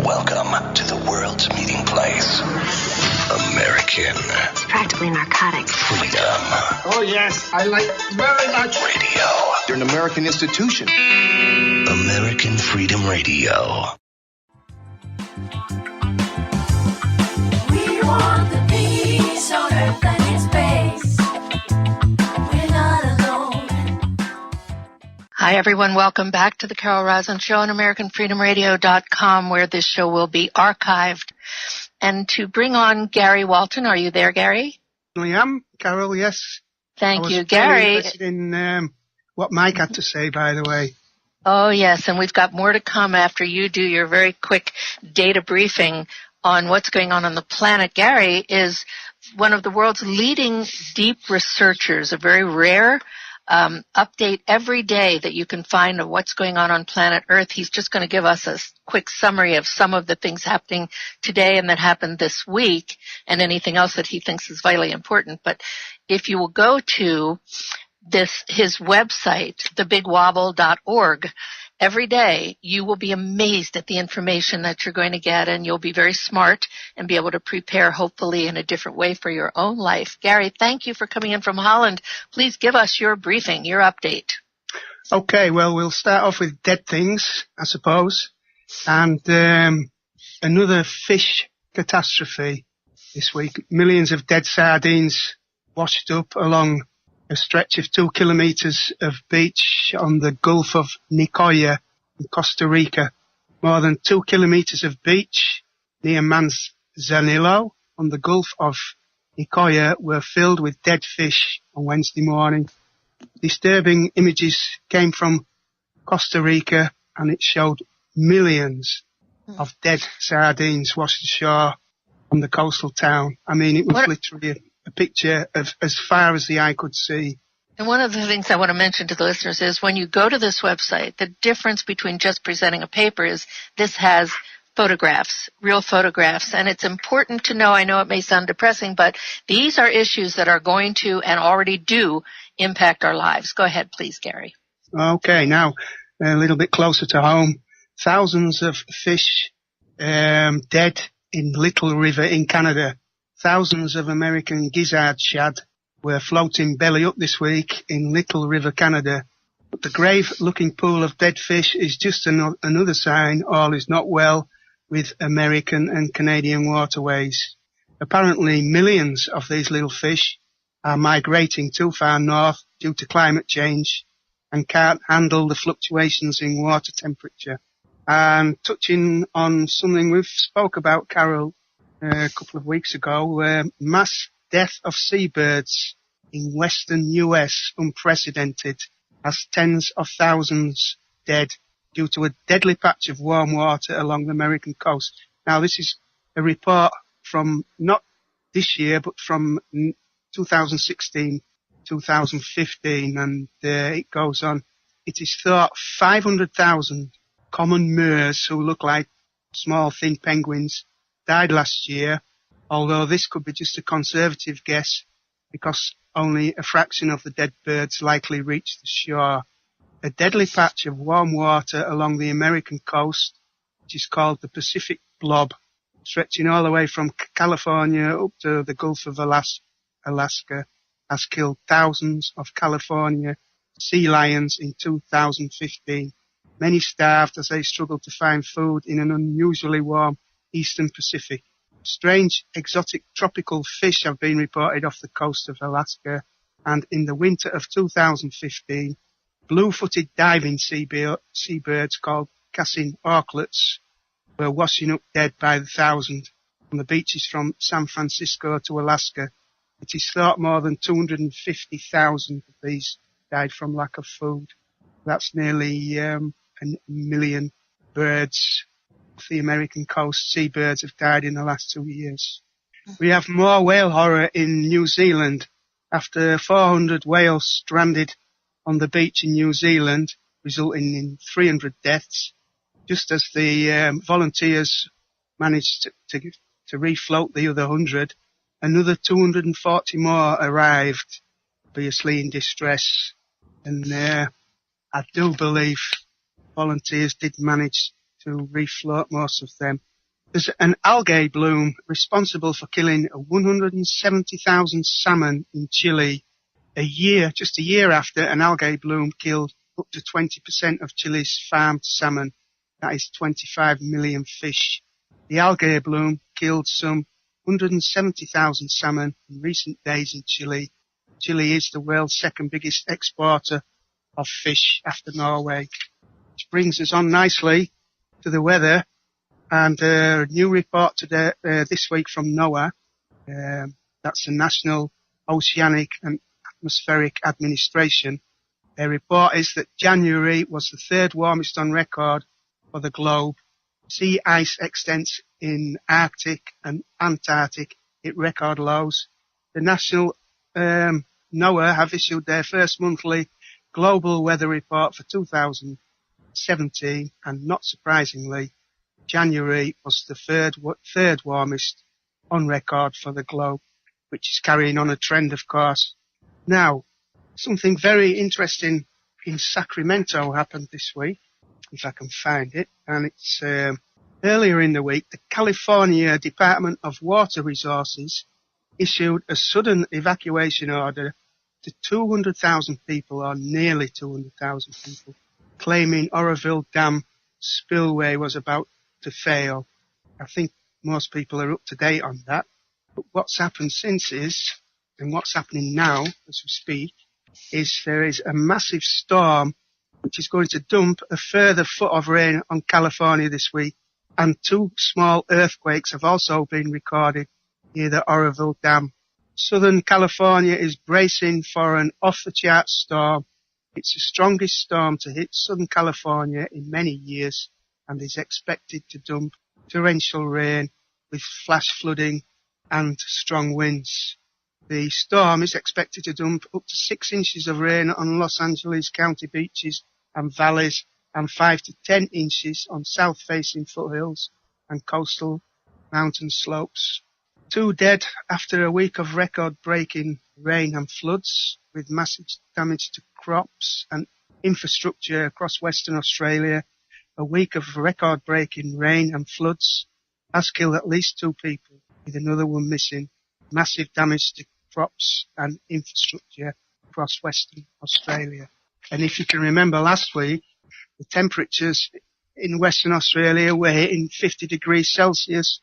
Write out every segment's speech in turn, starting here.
Welcome to the world's meeting place. American. It's practically narcotic. Freedom. Oh, yes. I like very much. Radio. You're an American institution. American Freedom Radio. We want the peace on earth and in space. We're not alone. Hi, everyone. Welcome back to the Carol Rosin Show on AmericanFreedomRadio.com, where this show will be archived. And to bring on Gary Walton. Are you there, Gary? I am, Carol, yes. Thank you, Gary. Interested in what Mike had to say, by the way. Oh, yes, and we've got more to come after you do your very quick data briefing on what's going on the planet. Gary is one of the world's leading deep researchers, a very rare update every day that you can find of what's going on planet Earth. He's just going to give us a quick summary of some of the things happening today and that happened this week and anything else that he thinks is vitally important. But if you will go to his website, thebigwobble.org, every day you will be amazed at the information that you're going to get, and you'll be very smart and be able to prepare, hopefully, in a different way for your own life. Gary, thank you for coming in from Holland. Please give us your briefing, your update. Okay, well, we'll start off with dead things, I suppose, and another fish catastrophe this week. Millions of dead sardines washed up along a stretch of 2 kilometers of beach on the Gulf of Nicoya in Costa Rica. More than 2 kilometers of beach near Manzanillo on the Gulf of Nicoya were filled with dead fish on Wednesday morning. Disturbing images came from Costa Rica, and it showed millions of dead sardines washed ashore on the coastal town. I mean, it was literally a picture of as far as the eye could see. And one of the things I want to mention to the listeners is when you go to this website, the difference between just presenting a paper is this has photographs, real photographs. And it's important to know, I know it may sound depressing, but these are issues that are going to and already do impact our lives. Go ahead, please, Gary. Okay, now a little bit closer to home. Thousands of fish dead in Little River in Canada. Thousands of American gizzard shad were floating belly up this week in Little River, Canada. But the grave-looking pool of dead fish is just another sign all is not well with American and Canadian waterways. Apparently millions of these little fish are migrating too far north due to climate change and can't handle the fluctuations in water temperature. And touching on something we've spoke about, Carol, a couple of weeks ago, mass death of seabirds in western US, unprecedented, as tens of thousands dead due to a deadly patch of warm water along the American coast. Now, this is a report from not this year, but from 2016, 2015, and it goes on. It is thought 500,000 common moors who look like small, thin penguins died last year, although this could be just a conservative guess because only a fraction of the dead birds likely reached the shore. A deadly patch of warm water along the American coast, which is called the Pacific Blob, stretching all the way from California up to the Gulf of Alaska, has killed thousands of California sea lions in 2015. Many starved as they struggled to find food in an unusually warm Eastern Pacific. Strange exotic tropical fish have been reported off the coast of Alaska, and in the winter of 2015, blue-footed diving seabirds called cassin auklets were washing up dead by the thousand on the beaches from San Francisco to Alaska. It is thought more than 250,000 of these died from lack of food. That's nearly a million birds off the American coast. Seabirds have died in the last 2 years. We have more whale horror in New Zealand after 400 whales stranded on the beach in New Zealand, resulting in 300 deaths. Just as the volunteers managed to refloat the other 100, another 240 more arrived obviously in distress. And I do believe volunteers did manage to refloat most of them. There's an algae bloom responsible for killing 170,000 salmon in Chile just a year after an algae bloom killed up to 20% of Chile's farmed salmon. That is 25 million fish. The algae bloom killed some 170,000 salmon in recent days in Chile. Chile is the world's second biggest exporter of fish after Norway. Which brings us on nicely to the weather, and a new report today, this week from NOAA. That's the National Oceanic and Atmospheric Administration. Their report is that January was the third warmest on record for the globe. Sea ice extents in Arctic and Antarctic hit record lows. The National NOAA have issued their first monthly global weather report for 2017, and not surprisingly, January was the third warmest on record for the globe, which is carrying on a trend, of course. Now, something very interesting in Sacramento happened this week, if I can find it, and it's earlier in the week, the California Department of Water Resources issued a sudden evacuation order to 200,000 people, or nearly 200,000 people, claiming Oroville Dam spillway was about to fail. I think most people are up to date on that. But what's happened since is, and what's happening now as we speak, is there is a massive storm which is going to dump a further foot of rain on California this week, and 2 small earthquakes have also been recorded near the Oroville Dam. Southern California is bracing for an off-the-chart storm. It's the strongest storm to hit Southern California in many years and is expected to dump torrential rain with flash flooding and strong winds. The storm is expected to dump up to 6 inches of rain on Los Angeles County beaches and valleys, and 5 to 10 inches on south-facing foothills and coastal mountain slopes. 2 dead after a week of record-breaking rain and floods, with massive damage to crops and infrastructure across Western Australia. A week of record-breaking rain and floods has killed at least 2 people, with another one missing. Massive damage to crops and infrastructure across Western Australia. And if you can remember last week, the temperatures in Western Australia were hitting 50 degrees Celsius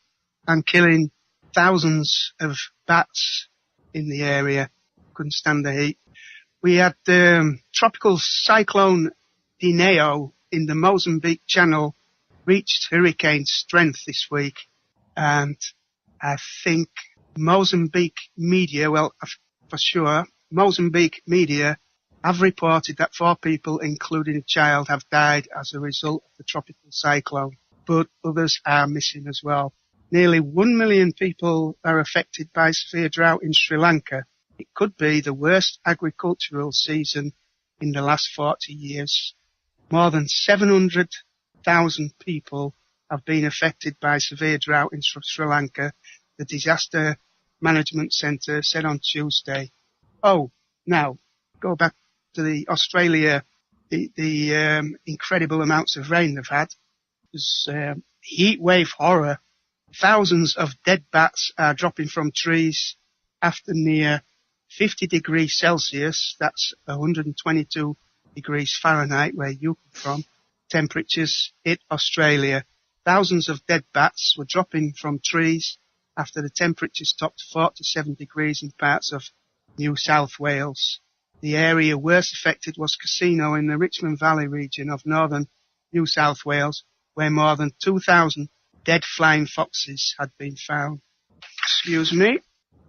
and killing thousands of bats in the area. Couldn't stand the heat. We had tropical cyclone Dineo in the Mozambique Channel reached hurricane strength this week, and I think Mozambique media, for sure, Mozambique media have reported that 4 people, including a child, have died as a result of the tropical cyclone, but others are missing as well. Nearly 1 million people are affected by severe drought in Sri Lanka. It could be the worst agricultural season in the last 40 years. More than 700,000 people have been affected by severe drought in Sri Lanka, the Disaster Management Centre said on Tuesday. Oh, now, go back to the Australia, the incredible amounts of rain they've had. There's heat wave horror. Thousands of dead bats are dropping from trees after near 50 degrees Celsius, that's 122 degrees Fahrenheit, where you come from, temperatures hit Australia. Thousands of dead bats were dropping from trees after the temperatures topped 47 degrees in parts of New South Wales. The area worst affected was Casino in the Richmond Valley region of northern New South Wales, where more than 2,000 dead flying foxes had been found. Excuse me.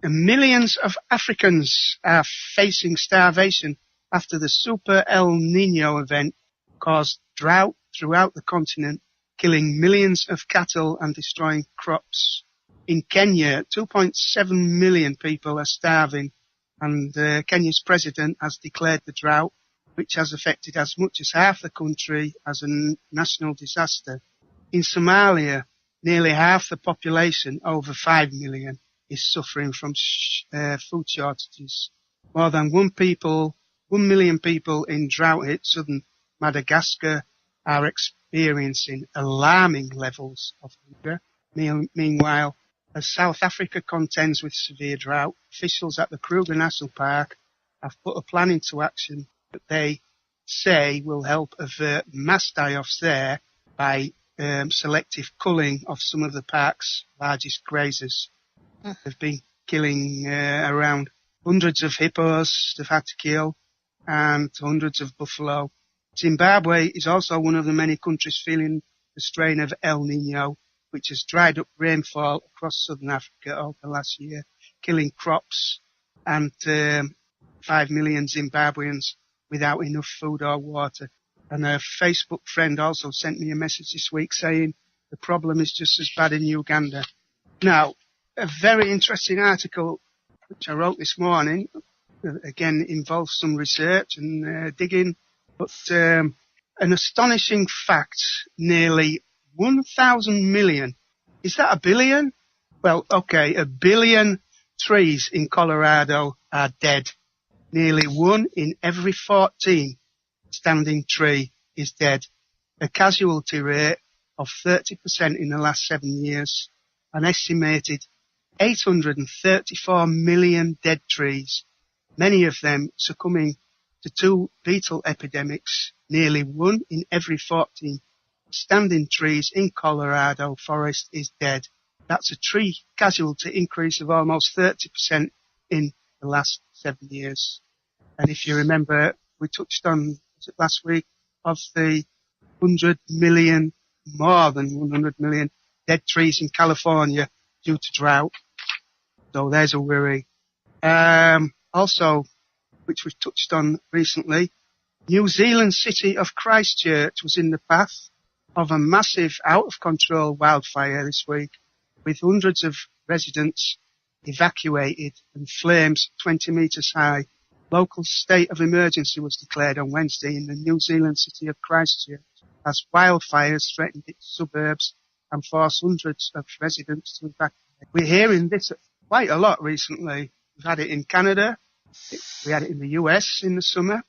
And millions of Africans are facing starvation after the Super El Nino event caused drought throughout the continent, killing millions of cattle and destroying crops. In Kenya, 2.7 million people are starving, and Kenya's president has declared the drought, which has affected as much as half the country, as a national disaster. In Somalia, nearly half the population, over 5 million, is suffering from food shortages. More than 1 million people in drought-hit southern Madagascar are experiencing alarming levels of hunger. Meanwhile, as South Africa contends with severe drought, officials at the Kruger National Park have put a plan into action that they say will help avert mass die-offs there by selective culling of some of the park's largest grazers. They've been killing around hundreds of hippos they've had to kill and hundreds of buffalo. Zimbabwe is also one of the many countries feeling the strain of El Nino, which has dried up rainfall across southern Africa over the last year, killing crops and 5 million Zimbabweans without enough food or water. And a Facebook friend also sent me a message this week saying the problem is just as bad in Uganda. Now, a very interesting article which I wrote this morning, again, involves some research and digging, but an astonishing fact, nearly 1,000 million. Is that a billion? Well, okay, 1 billion trees in Colorado are dead. Nearly 1 in every 14 standing tree is dead. A casualty rate of 30% in the last 7 years. An estimated 834 million dead trees, many of them succumbing to 2 beetle epidemics. Nearly 1 in every 14 standing trees in Colorado forest is dead. That's a tree casualty increase of almost 30% in the last 7 years. And if you remember, we touched on, was it last week, of the 100 million, more than 100 million dead trees in California due to drought. So there's a worry. Also, which we've touched on recently, New Zealand city of Christchurch was in the path of a massive out-of-control wildfire this week, with hundreds of residents evacuated and flames 20 metres high. Local state of emergency was declared on Wednesday in the New Zealand city of Christchurch as wildfires threatened its suburbs and forced hundreds of residents to evacuate. We're hearing this quite a lot recently. We've had it in Canada. We had it in the US in the summer.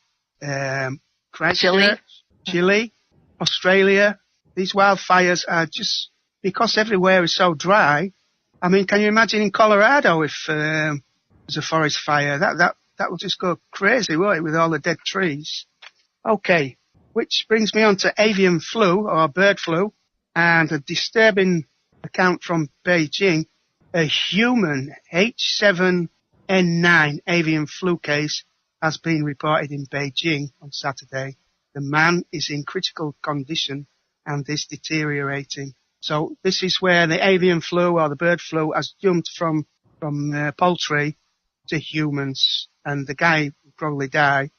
Christchurch, Chile, Australia. These wildfires are just, because everywhere is so dry. I mean, can you imagine in Colorado if there's a forest fire? That would just go crazy, won't it, with all the dead trees? Okay, which brings me on to avian flu, or bird flu, and a disturbing account from Beijing. A human H7N9 avian flu case has been reported in Beijing on Saturday. The man is in critical condition and is deteriorating. So this is where the avian flu or the bird flu has jumped from poultry to humans, and the guy will probably die.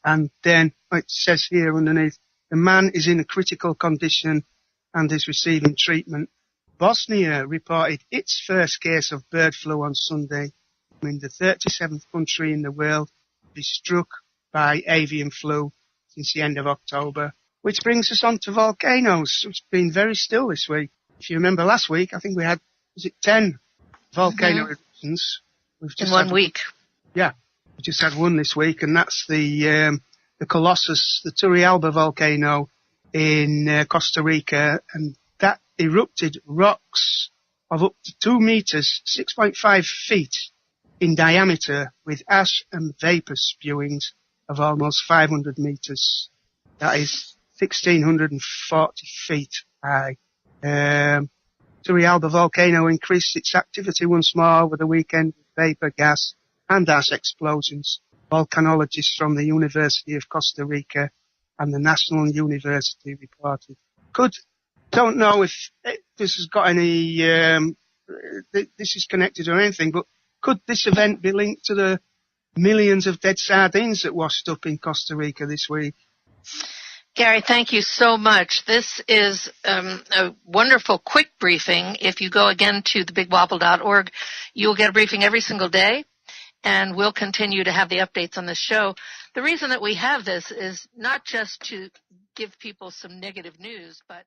And then it says here underneath, the man is in a critical condition and is receiving treatment. Bosnia reported its first case of bird flu on Sunday, in the 37th country in the world to be struck by avian flu since the end of October. Which brings us on to volcanoes. It's been very still this week. If you remember last week, I think we had, 10 volcano eruptions? We've just in 1 week. Yeah, we just had one this week, and that's the Colossus, the Turrialba volcano in Costa Rica, and that erupted rocks of up to 2 meters, 6.5 feet in diameter, with ash and vapor spewings of almost 500 meters. That is 1,640 feet high. Turrialba volcano increased its activity once more over the weekend with vapor, gas and ash explosions. Volcanologists from the University of Costa Rica and the National University reported. Don't know if this has got any, this is connected or anything, but could this event be linked to the millions of dead sardines that washed up in Costa Rica this week? Gary, thank you so much. This is a wonderful quick briefing. If you go again to thebigwobble.org, you'll get a briefing every single day, and we'll continue to have the updates on this show. The reason that we have this is not just to give people some negative news, but